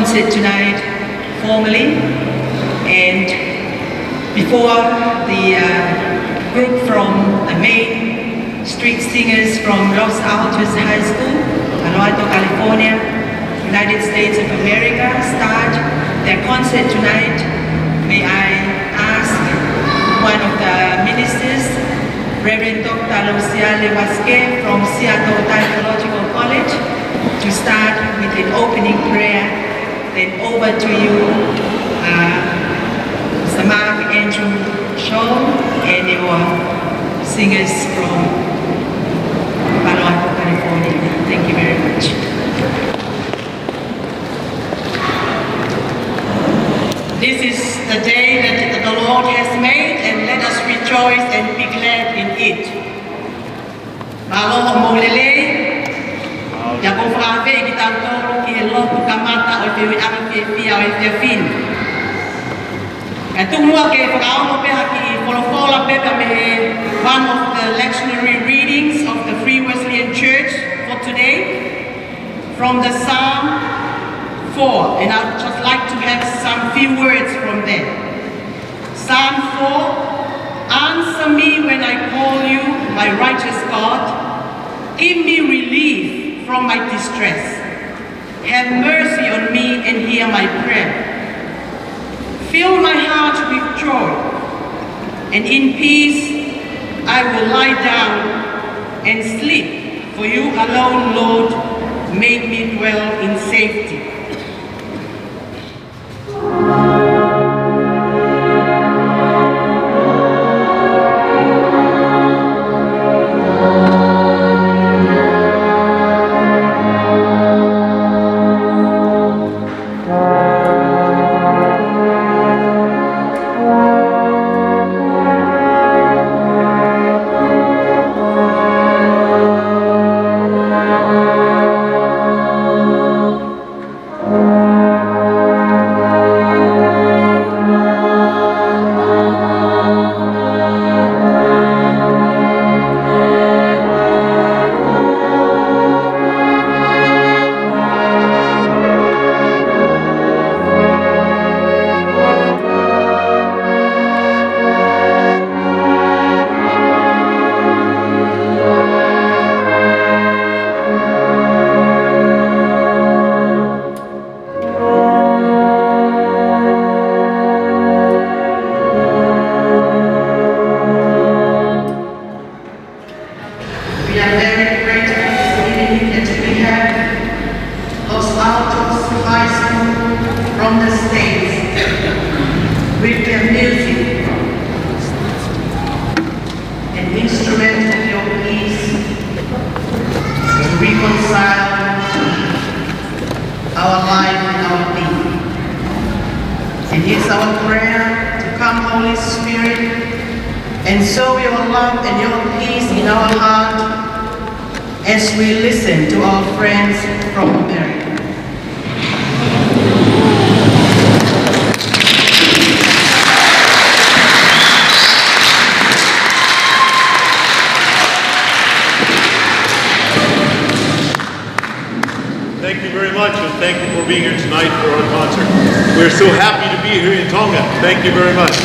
concert tonight formally, and before the group from the main street singers from Los Altos High School, Palo Alto, California, United States of America start their concert tonight, may I ask one of the ministers, Reverend Dr. Luciale Vasquez from Seattle Theological College, to start with an opening prayer. Then over to you, Mr. Mark Andrew Shaw and our singers from Palo Alto, California. Thank you very much. This is the day that the Lord has made, and let us rejoice and be glad in it. Malo molele, ya ko frave kita toro ki lo kamata o te ara te fia o te fin. E tu mua ke frao mo pe haki folofola pe me one of the lectionary readings of the Free Wesleyan Church for today from the Psalm 4, and I'd just like to have some few words from there. Psalm 4, answer me when I call you, my righteous God. Give me relief from my distress. Have mercy on me and hear my prayer. Fill my heart with joy, and in peace I will lie down and sleep. For you alone, Lord, make me dwell in safety. We're so happy to be here in Tonga. Thank you very much.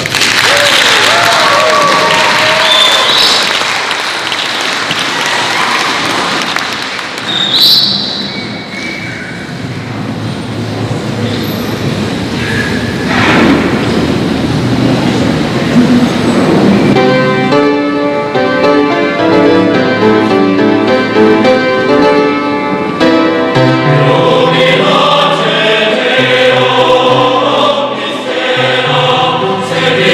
Sevi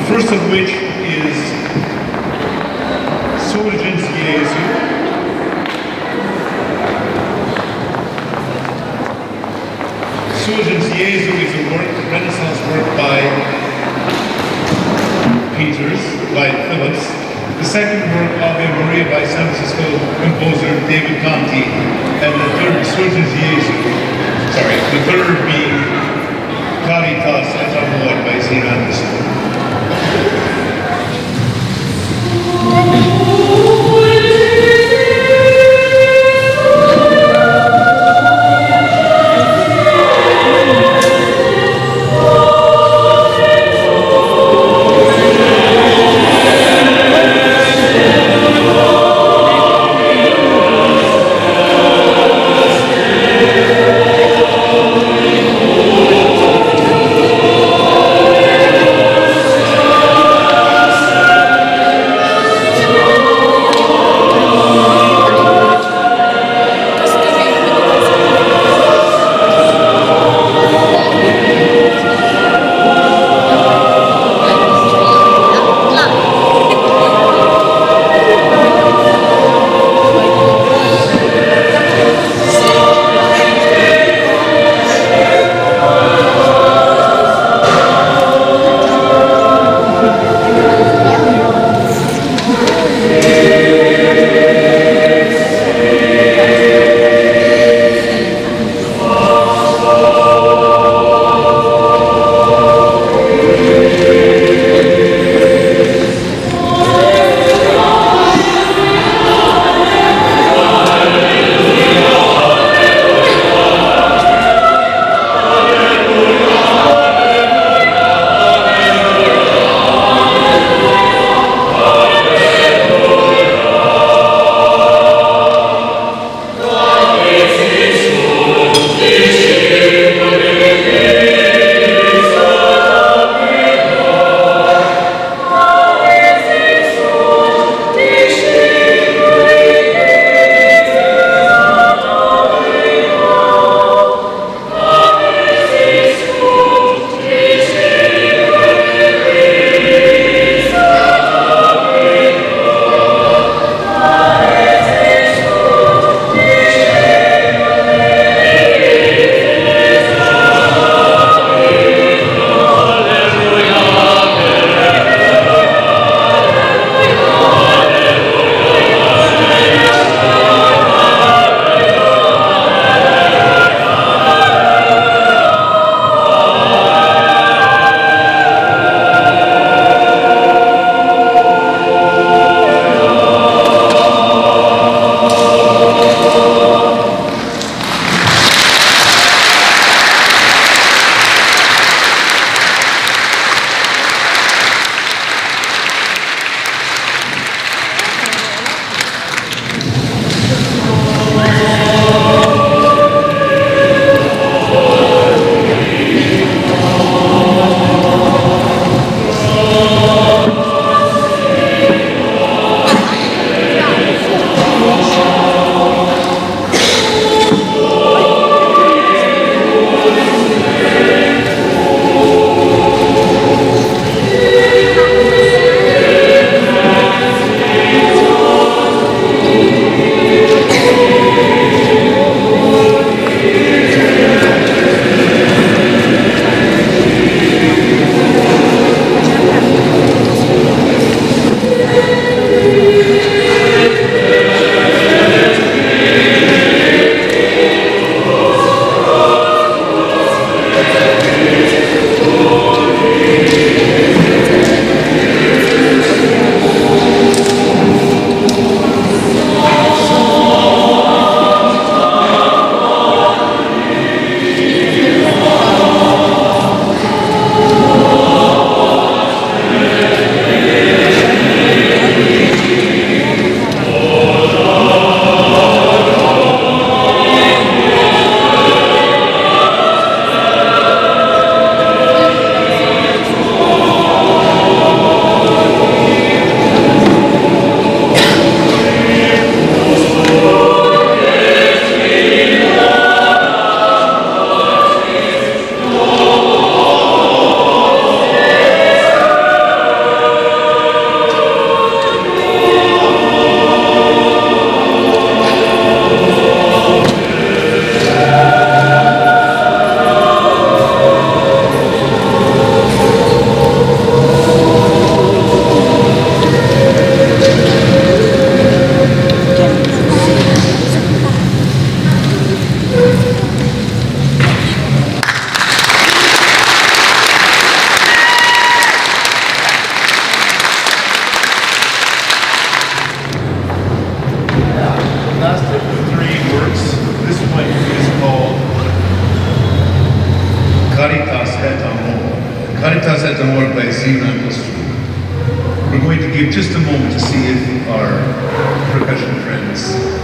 The first of which is Surgens Jesu. Surgens Jesu is a work, a Renaissance work by Phillips. The second work, Ave Maria, by San Francisco composer David Conti. And the third, Surgens Jesu. Sorry, the third being Caritas et Amor by St. Anderson. we're going to give just a moment to see if our percussion friends.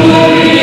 Amen.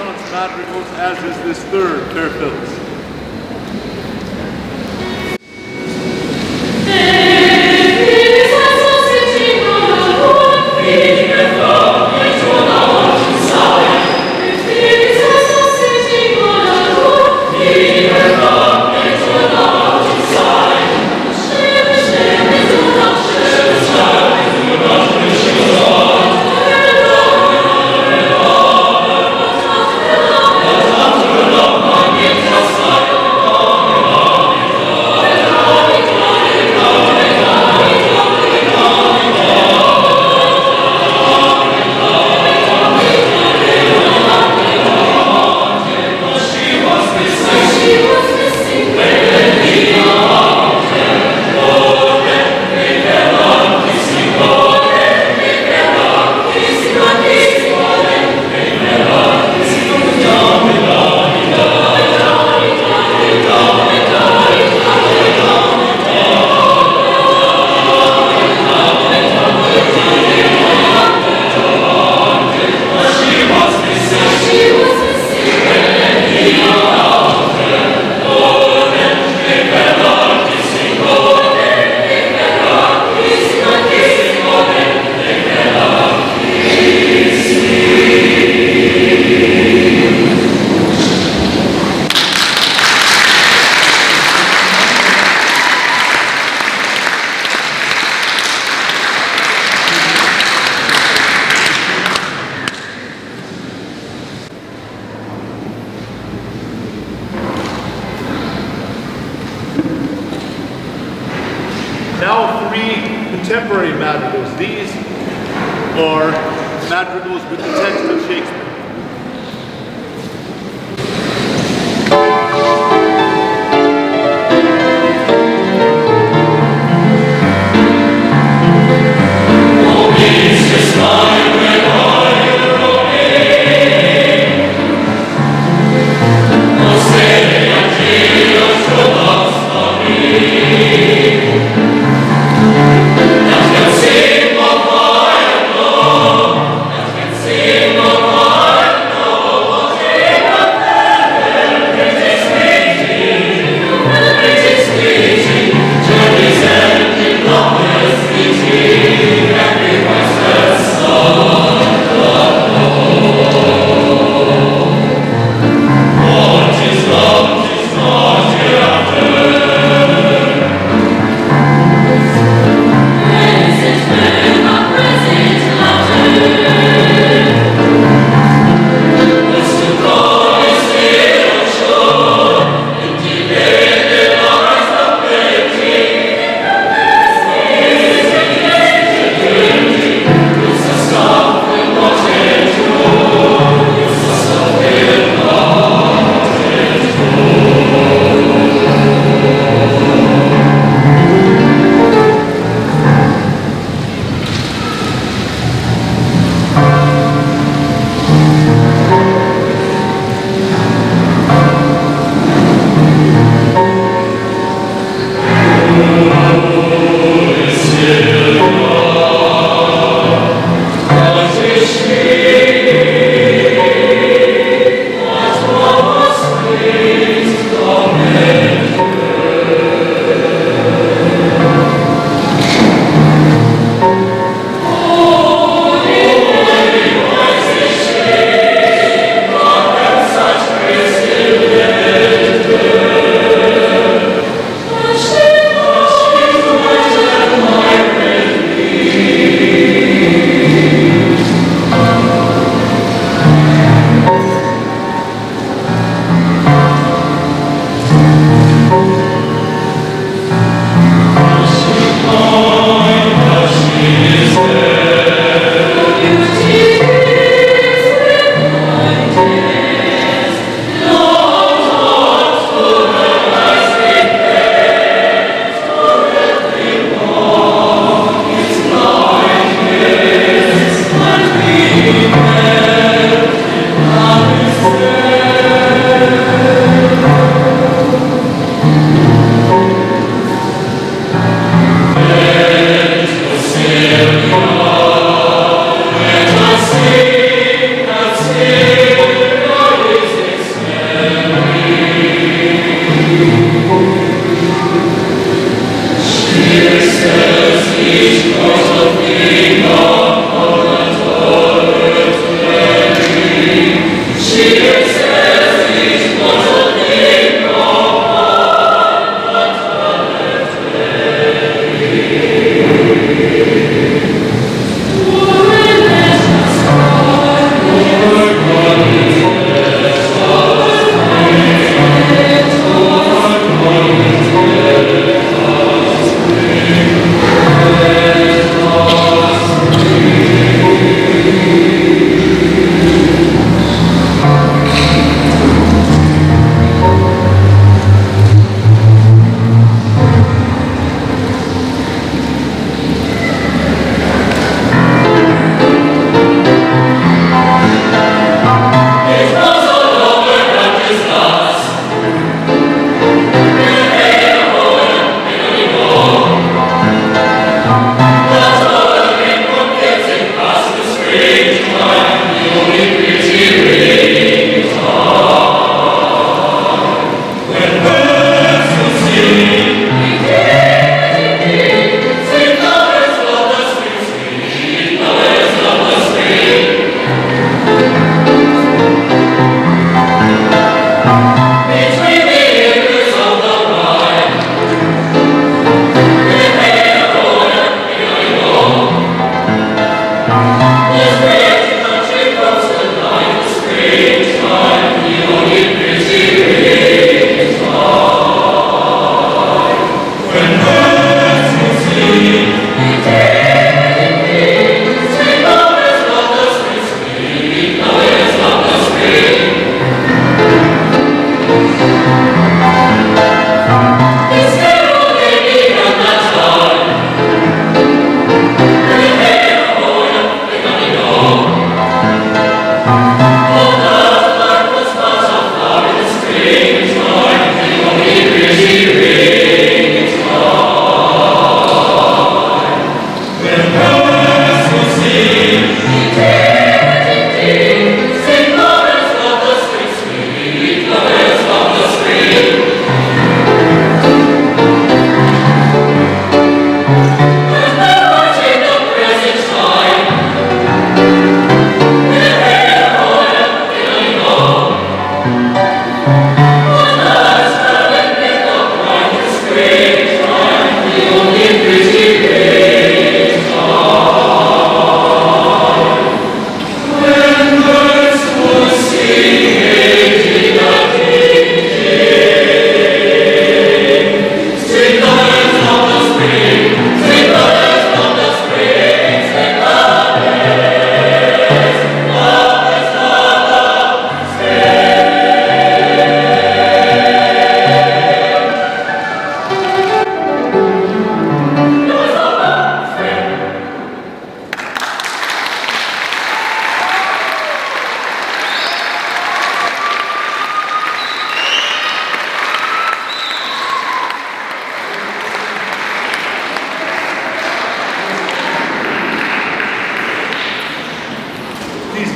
Renaissance madrigals, as is this third, Fair Phyllis. Now 3 contemporary madrigals. These are madrigals with the text of Shakespeare. Sing of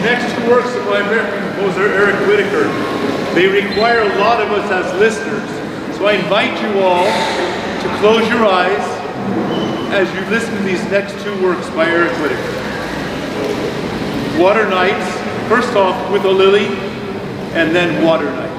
next two works by American composer Eric Whitacre, they require a lot of us as listeners. So I invite you all to close your eyes as you listen to these next two works by Eric Whitacre. Water Nights, first off With a Lily, and then Water Nights.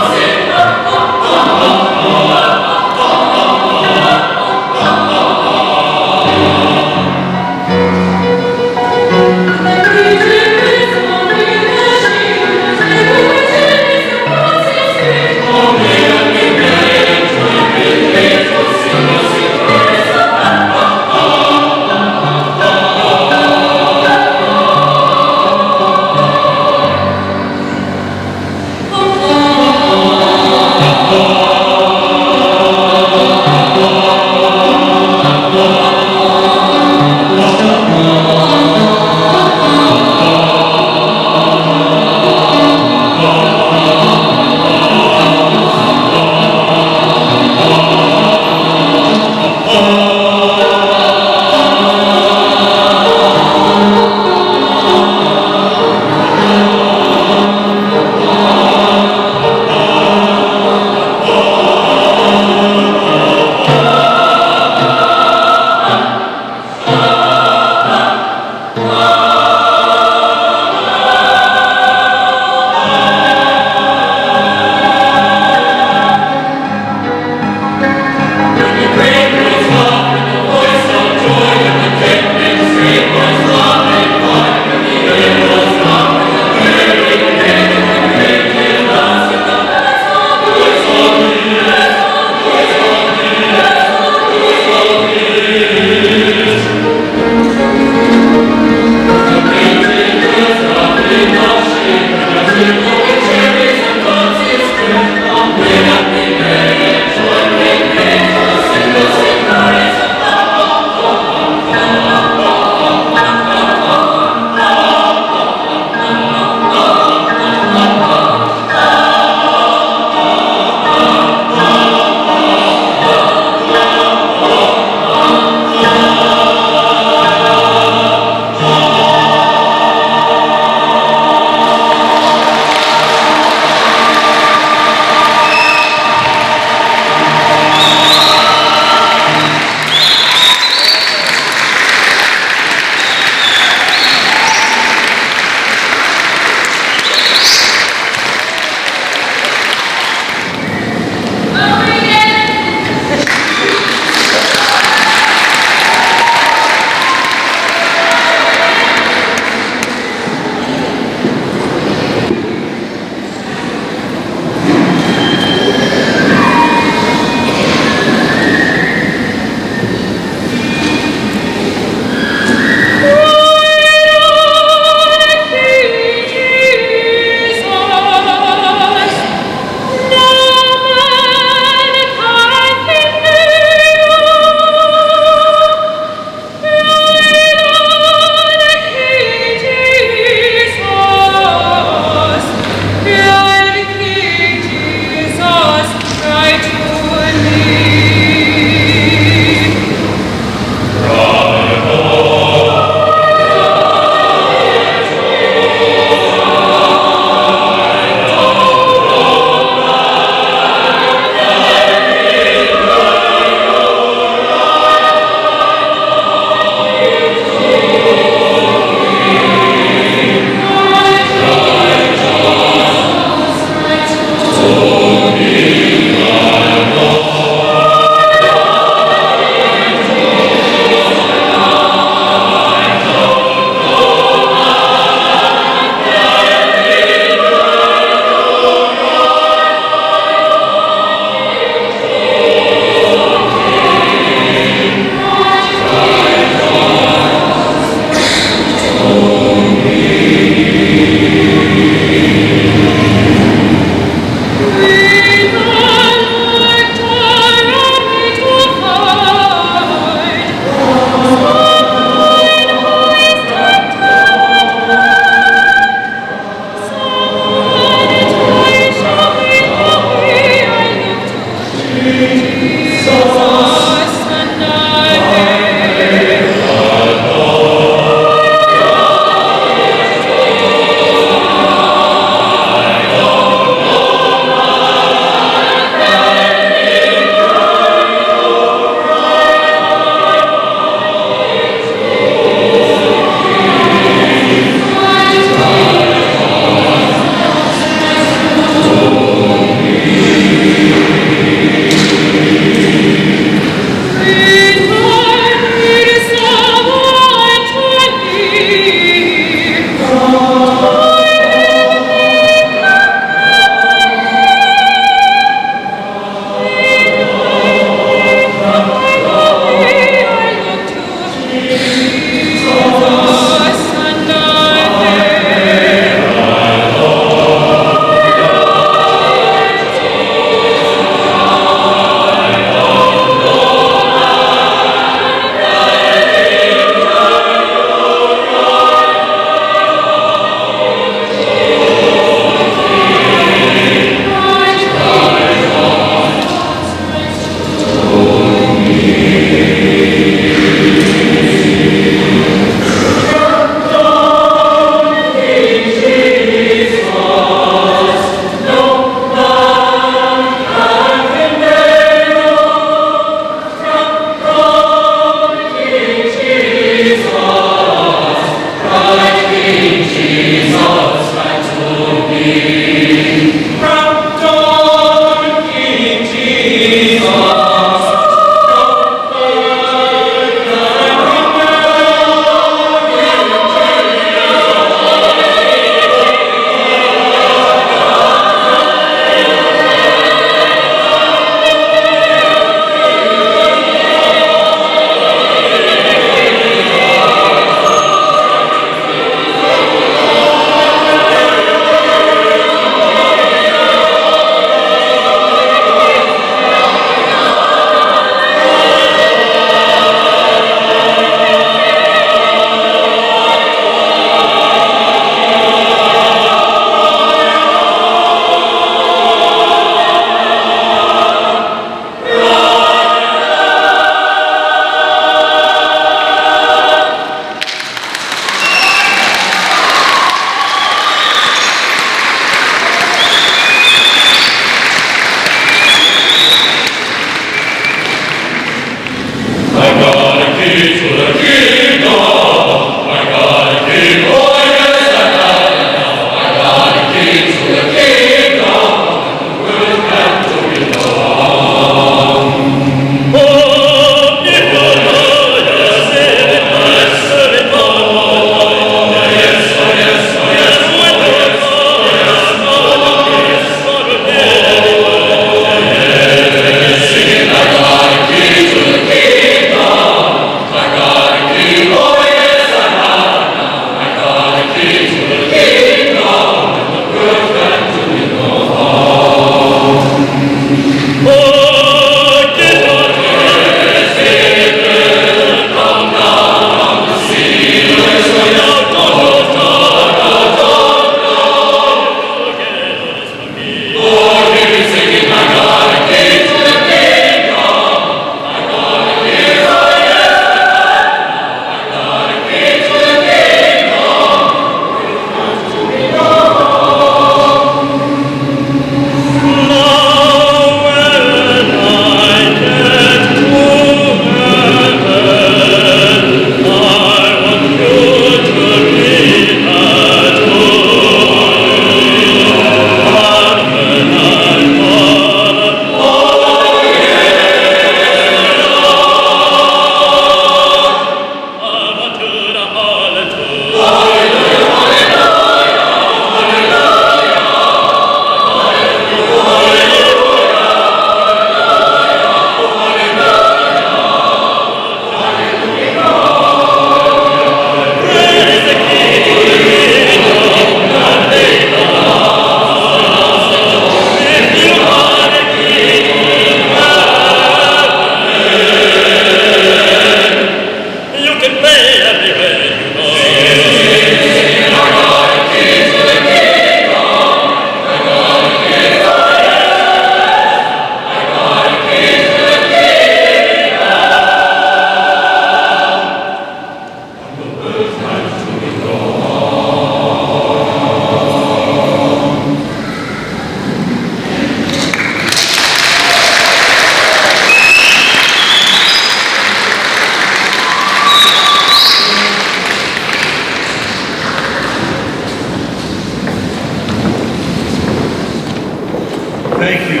Thank you.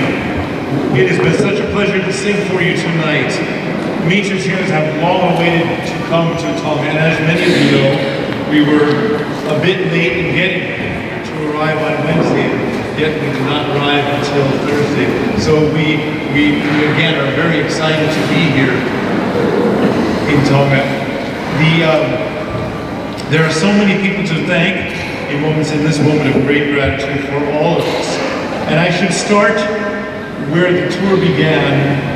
It has been such a pleasure to sing for you tonight. Meeting tunes have long awaited to come to Tonga, and as many of you know, we were a bit late in getting to arrive on Wednesday, yet we did not arrive until Thursday. So we again are very excited to be here in Tonga. There are so many people to thank in this moment of great gratitude for all of us. And I should start where the tour began,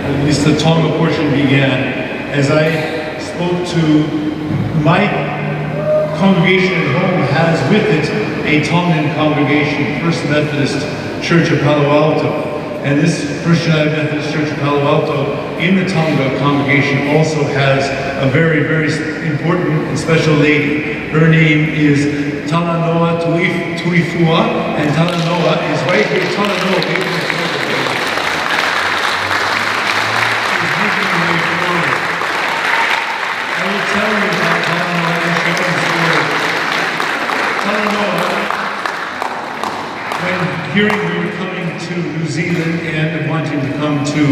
at least the Tonga portion began, as I spoke to my congregation at home has with it a Tongan congregation, First Methodist Church of Palo Alto. And this First United Methodist Church of Palo Alto in the Tonga congregation also has a very, very important and special lady. Her name is Talanoa Tuifua, and Talanoa is right here. Talanoa, baby. She's making her way forward. I will tell you about Talanoa and Sharon's story. Talanoa, when hearing we were coming to New Zealand and wanting to come to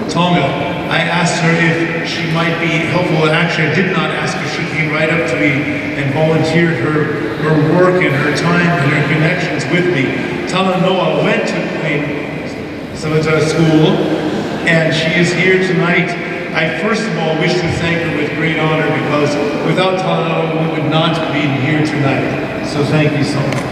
Tonga, I asked her if she might be helpful. Actually, I did not ask her. She came right up to me and volunteered her work and her time and her connections with me. Talanoa went to Queen Samantha School, and she is here tonight. I first of all wish to thank her with great honor, because without Talanoa we would not be here tonight. So thank you so much.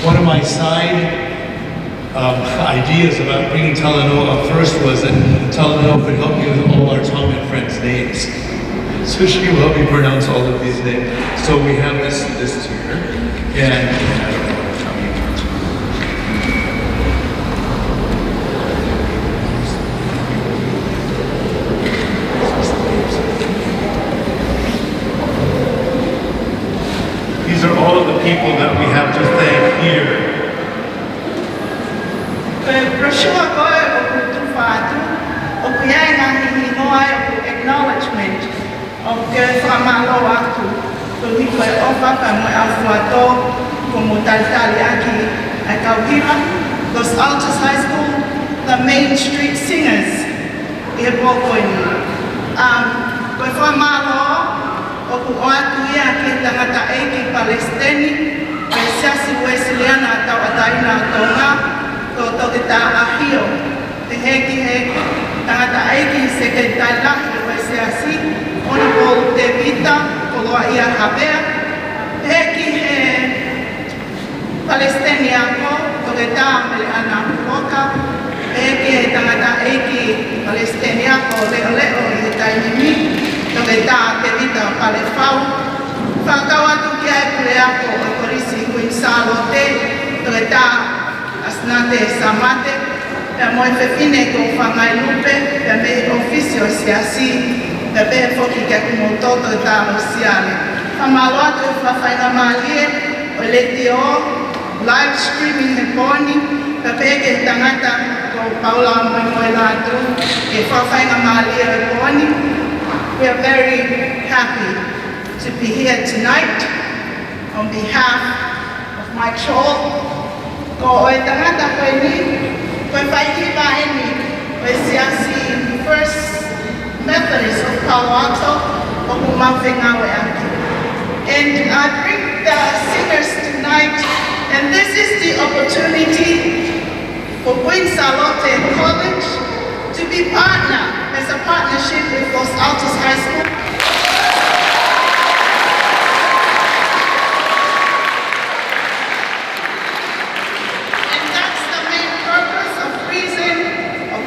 One of my side ideas about bringing Talanoa up first was that Talanoa could help me with all our Tongan friends' names. So she will help me pronounce all of these names. So we have this here, and people that we have to thank here. Brochure ko e o kutu whātu, o kuiai ngā hihingoa e o acknowledgement o ke whamalo atu. Ko ni koe ofa ka moe au whato ko mo talitali aki ai Kauhira, Los Altos High School, the Main Street Singers i he pōkoini. Koe whamalo o ku o atu ia ki tangata eiki Palestini, koe siasi Wesleyana tau ataina o tonga, ko toki tā ahio, te heki, tangata aiki se ke tai lahi o siasi, Honorable Devita, ko loa ia Habea, te heki he Palestiniako, toki tā mele ana Huoka, te heki he tangata aiki Palestiniako leo i he tainimi, toki tā Devita Palefau, whakau atu ki ai Puleako o korisi Queen Salote, toki tā Asnate Samate, pe moe fefine ko whangai lupe, pe me officio siasi, pe me foki kia kumototo e tālo siale. Whamalo atu e whawhainga malie, o leti o, live streaming he poni, pe peke tangata ko Paula Moimoe Latu, e whawhainga malie e poni. We are very happy to be here tonight on behalf of my church. Ko oe tangata koe ni, koe whaikiwa e ni, koe siasi First Methodist of Palo Alto, o kumawhenga we aki. And I bring the singers tonight, and this is the opportunity for Queen Salote College to be as a partnership with Los Altos High School.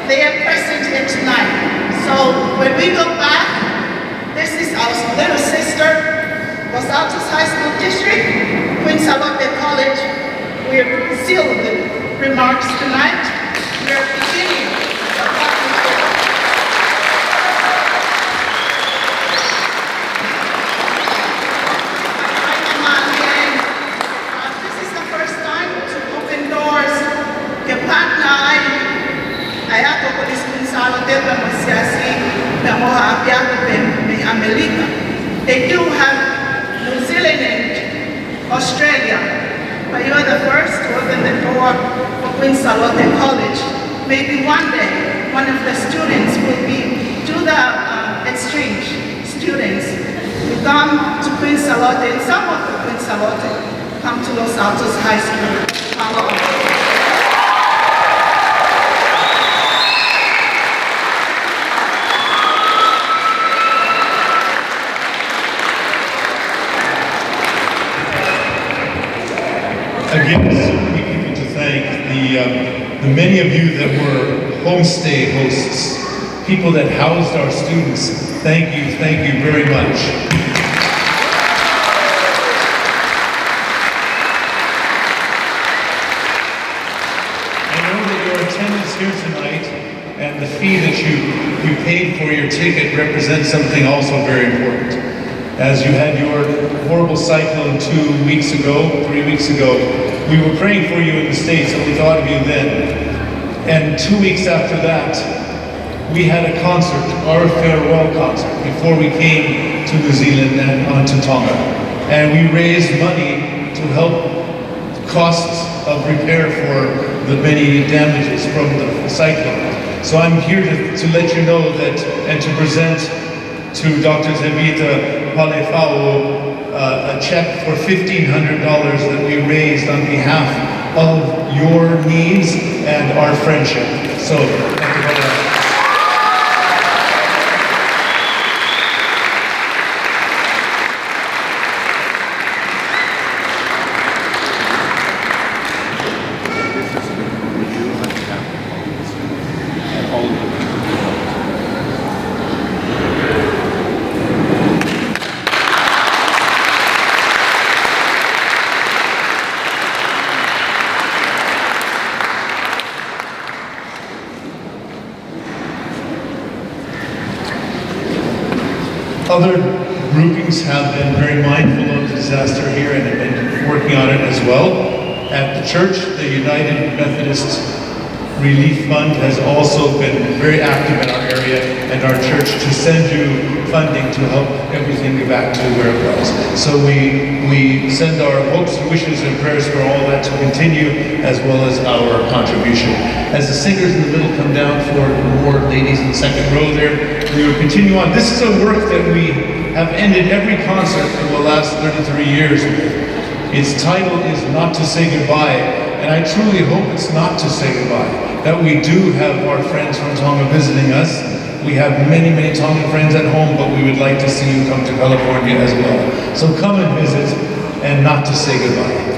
They are present here tonight. So when we go back, this is our little sister, Los Altos High School District, Queen Salote College. We are seal the remarks tonight. We are beginning a partnership. This is the first time to open doors. Ke partner ai ako ko dispensalo te pa siasi na moha apiako pe America. They do have New Zealand and Australia, but you are the first to open the door for Queen Salote College. Maybe one day, one of the students will do the exchange students. We come to Queen Salote, and some of the Queen Salote come to Los Altos High School. Again, so many people to thank. The many of you that were homestay hosts, people that housed our students, thank you very much. I know that your attendance here tonight and the fee that you paid for your ticket represents something also very important. As you had your horrible cyclone 3 weeks ago, we were praying for you in the States, and we thought of you then. And 2 weeks after that, we had a concert, our farewell concert, before we came to New Zealand and onto Tonga. And we raised money to help costs of repair for the many damages from the cyclone. So I'm here to let you know that, and to present to Dr. Devita Palefau a check for $1,500 that we raised on behalf of your needs and our friendship. So, thank you very much. Other groupings have been very mindful of disaster here and have been working on it as well. At the church, the United Methodist Relief Fund has also been very active in our area and our church to send you funding to help everything get back to where it was. So we send our hopes and wishes and prayers for all that to continue, as well as our contribution. As the singers in the middle come down for more ladies in the second row there, we will continue on. This is a work that we have ended every concert for the last 33 years with. Its title is Not to Say Goodbye, and I truly hope it's not to say goodbye, that we do have our friends from Tonga visiting us. We have many, many Tongan friends at home, but we would like to see you come to California as well. So come and visit, and not to say goodbye.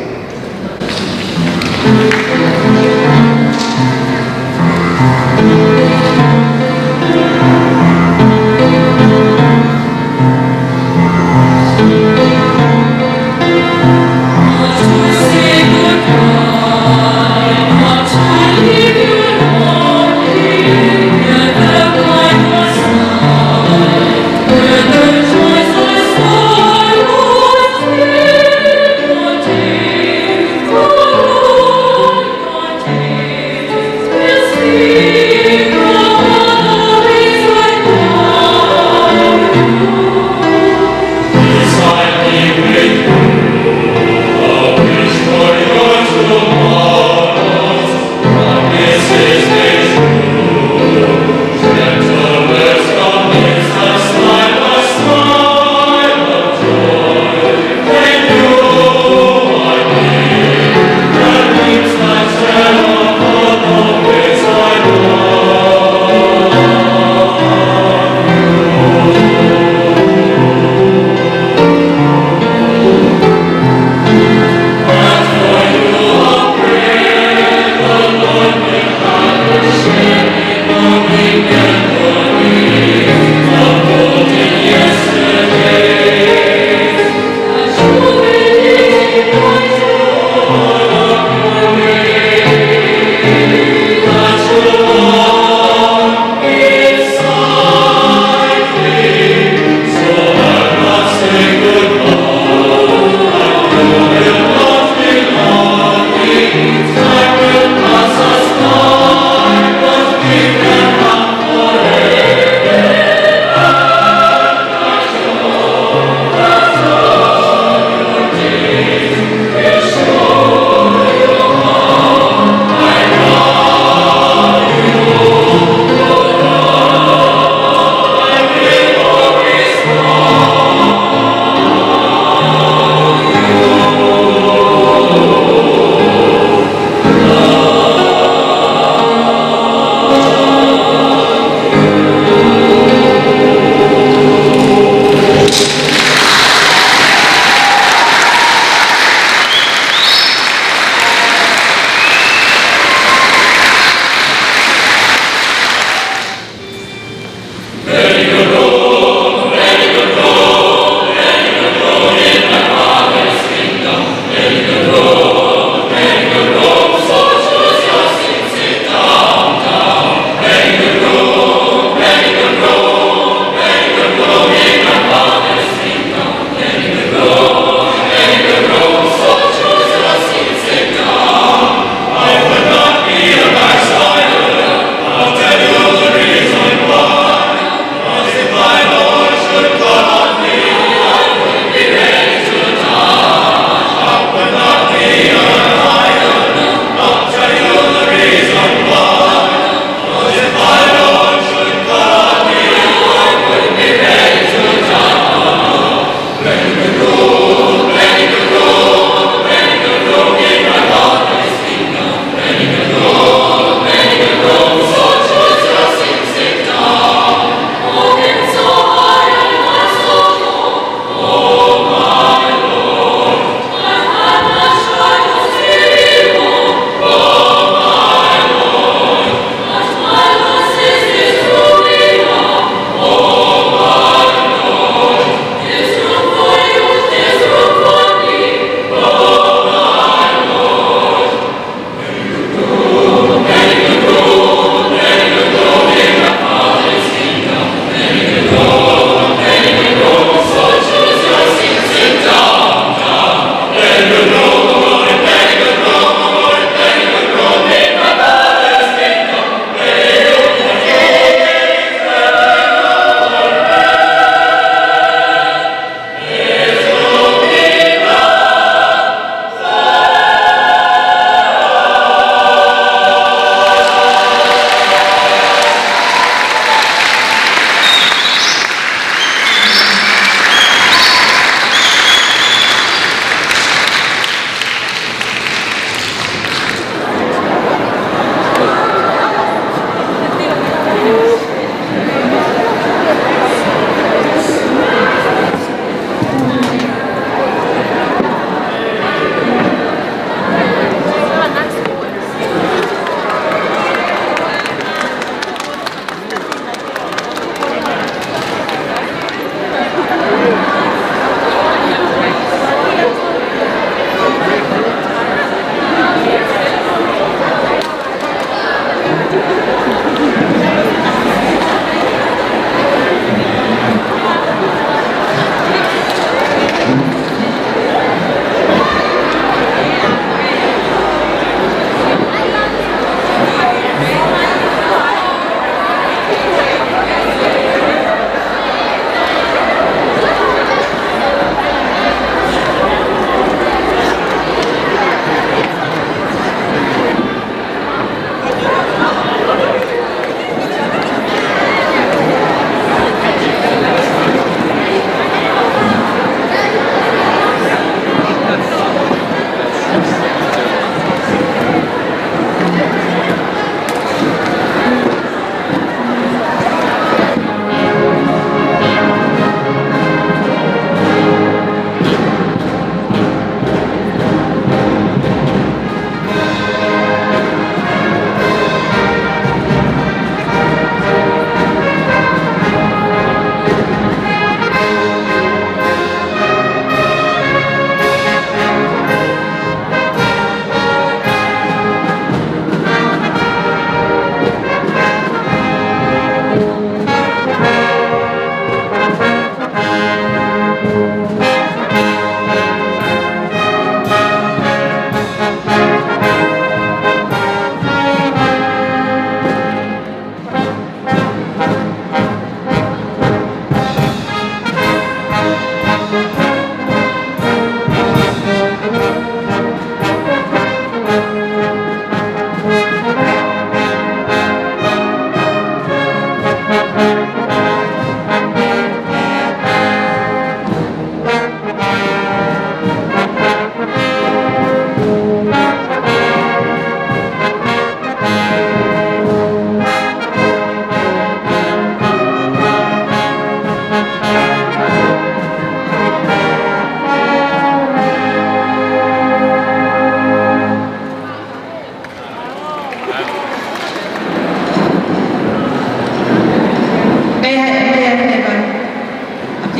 See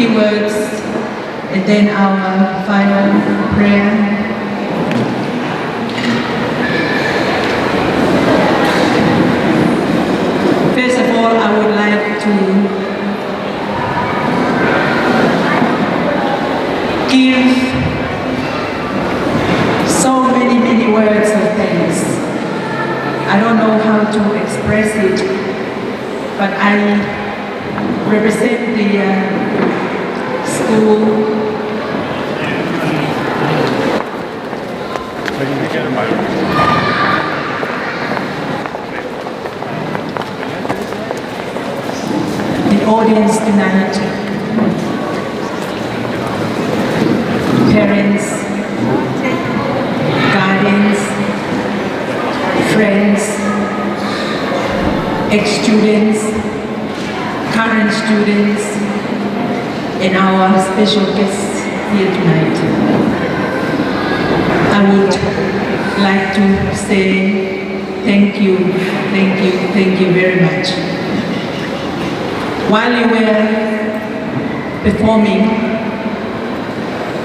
few words and then our final prayer. First of all, I would like to give so many words of thanks. I don't know how to express it, but I represent the school the audience tonight, parents, guardians, friends, ex-students, current students, and our special guests here tonight. I would like to say thank you very much. While you were performing,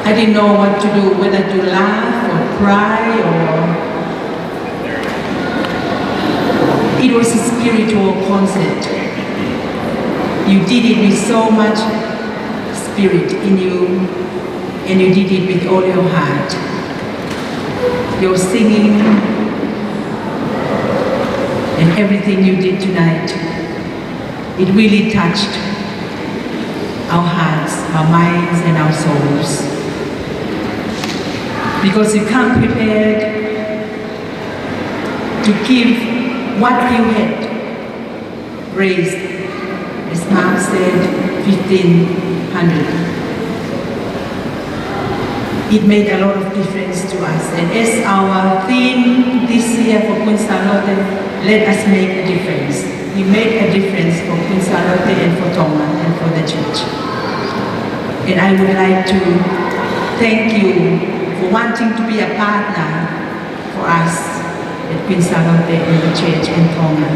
I didn't know what to do, whether to laugh or cry or... It was a spiritual concert. You did it with so much spirit in you, and you did it with all your heart. Your singing and everything you did tonight, it really touched our hearts, our minds, and our souls. Because you come prepared to give what you had raised. As Mark said, 1,500. It made a lot of difference to us. And as our theme this year for Queen Charlotte, let us make a difference. We made a difference for Queen Charlotte and for Tonga and for the church. And I would like to thank you for wanting to be a partner for us at Queen Charlotte and the church in Tonga.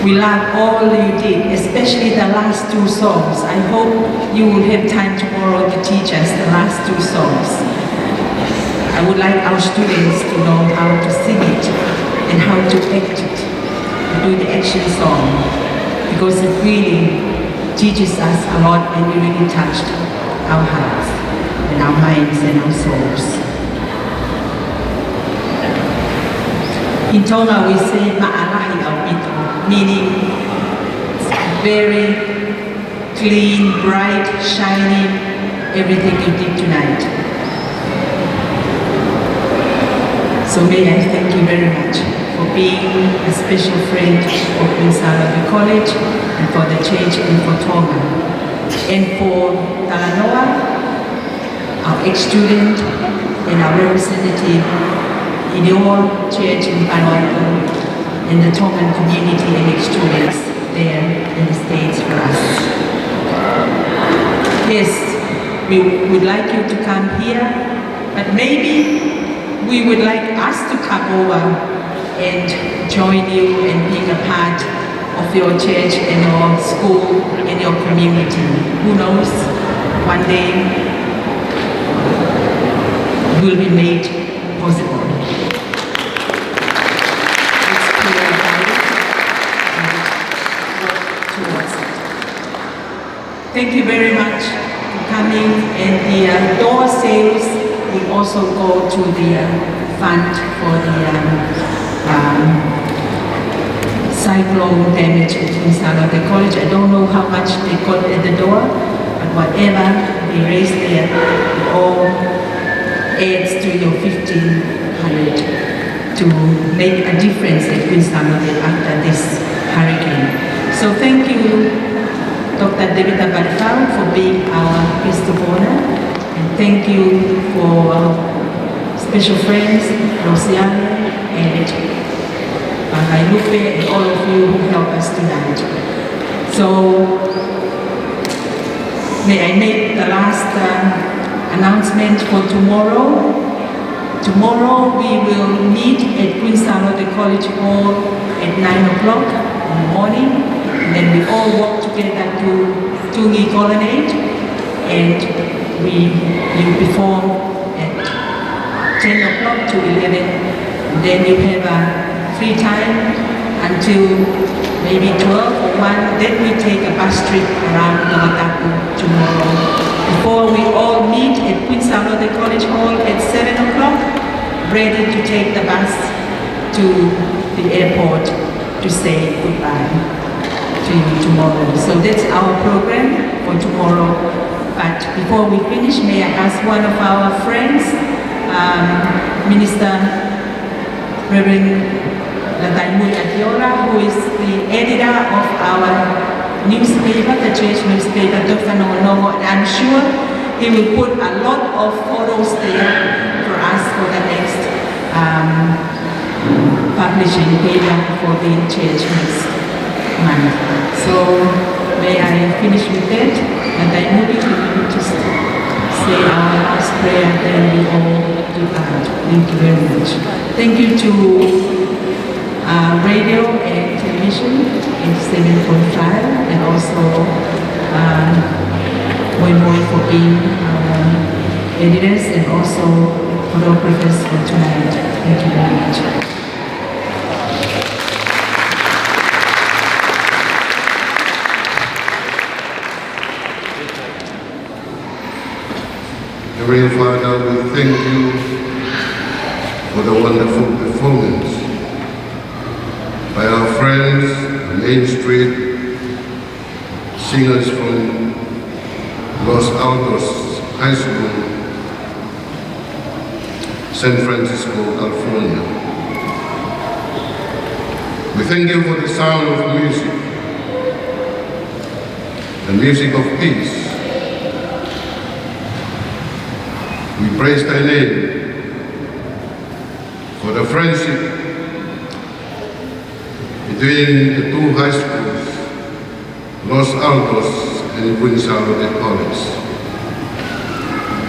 We love all you did, especially the last two songs. I hope you will have time tomorrow to teach us the last two songs. I would like our students to know how to sing it and how to act it, to do the action song, because it really teaches us a lot and it really touched our hearts and our minds and our souls. In Tonga we say ma'alahi au pito, meaning very clean, bright, shiny, everything you did tonight. So may I thank you very much for being a special friend for Queen Charlotte College and for the church and for Tonga. And for Talanoa, our ex-student and our representative in the whole church in Vanuatu, and the Tongan community and ex-students there in the States for us. Yes, we would like you to come here, but maybe we would like us to come over and join you and being a part of your church and your school and your community. Who knows, one day it will be made possible. Thank you very much for coming, and the door sales will also go to the fund for the cyclone damage at Queen Charlotte College. I don't know how much they got at the door, but whatever they raised there, it all adds to your 1,500 to make a difference at Queen Charlotte after this hurricane. So thank you, Dr. Devita Barifau, for being our guest of honor, and thank you for our special friends, Rosiane and Lupe, and all of you who help us tonight. So, may I make the last announcement for tomorrow. Tomorrow we will meet at Queen Charlotte College Hall at 9 o'clock in the morning. and then we all walk together to Tungi Colonnade, and you perform at 10 o'clock to 11, and then you have a free time until maybe 12 or 1, then we take a bus trip around Tongatapu tomorrow. Before we all meet at Queen Charlotte College Hall at 7 o'clock, ready to take the bus to the airport to say goodbye to you tomorrow. So that's our program for tomorrow. But before we finish, may I ask one of our friends, Minister Reverend Lataimui Akiola, who is the editor of our newspaper, the church newspaper, Dr. Nongonongo, and I'm sure he will put a lot of photos there for us for the next publishing paper for the church next month. So may I finish with that? And I know we will just say our last prayer, then we all depart. Thank you very much. Thank you to radio and television in 7.5, and also Moy for being editors and also photographers for tonight. Thank you very much. Heavenly Father, we thank you for the wonderful performance by our friends, the Main Street singers from Los Altos High School, San Francisco, California. We thank you for the sound of music, the music of peace. We praise thy name for the friendship between the two high schools, Los Altos and Queen Charlotte College,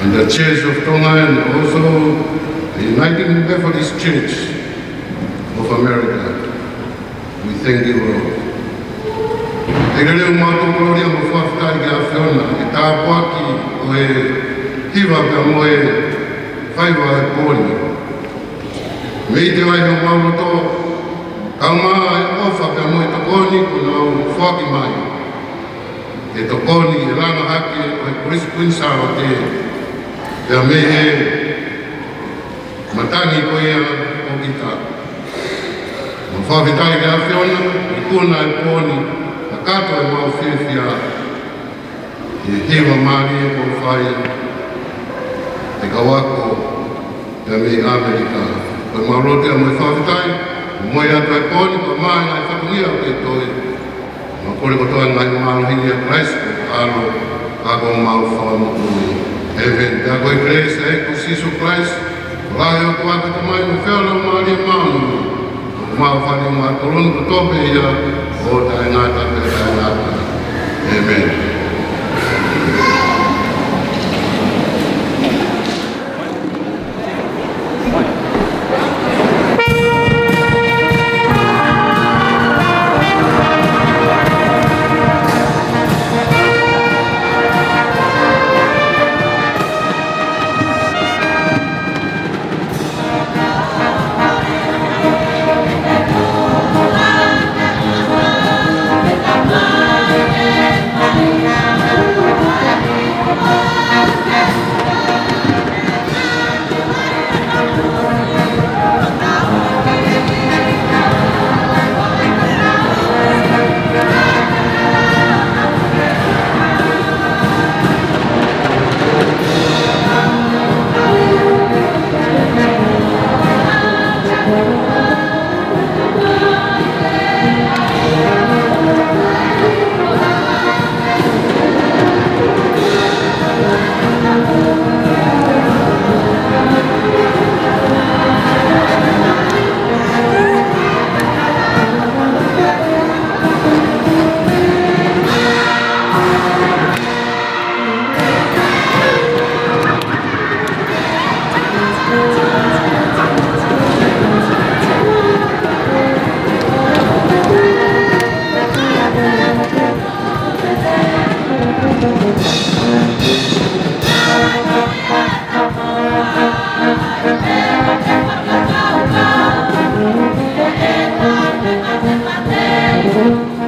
and the Church of Tonga, and also the United Methodist Church of America. We thank you, Lord. E rere umato gloria mo whaftai ki a whiona, e tā pāki o e hiwa pia mo e whaiwa e pōni. Mei te waiho mauro tō, kaumā e ofa pia mo e tokoni kuna o whaki mai. E tokoni e ranga haki o e Queen Charlotte pia me e matangi ko ia o ki tā. Mo whawhitai ki a whiona, i kuna e pōni, kato e mau whiwhia i hewa maari e kō whai te kawako te mei Amerika. Koe marote a moi whawhitai, moi atu e pōni, ko mai ngai whakungia o te toi. Ma kore kotoa ngai marohini a Christ, aro kako mau whakamukui. Amen. Te a koe grace e ko Jesus Christ, lai o tuaka te mai me whiona maari e maunu. Mau whare ngā koronu ko tope ia o tai ngāta te tai ngāta. Amen. Thank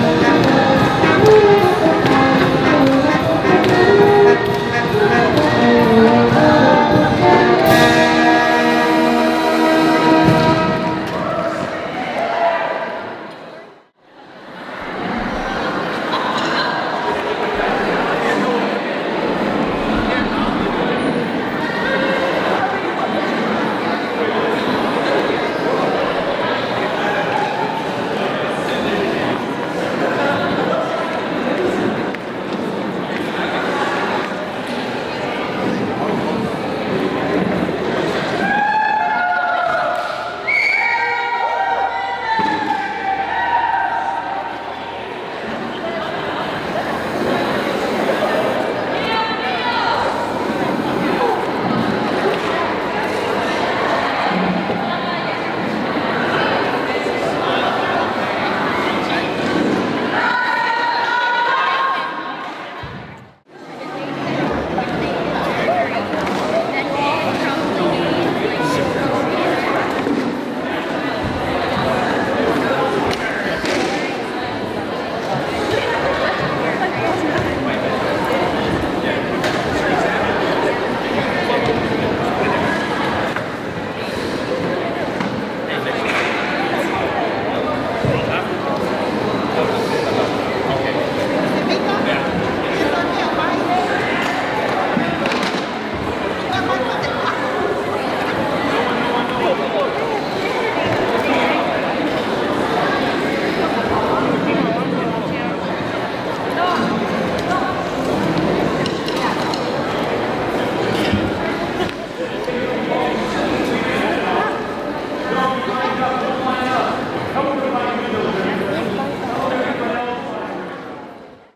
you.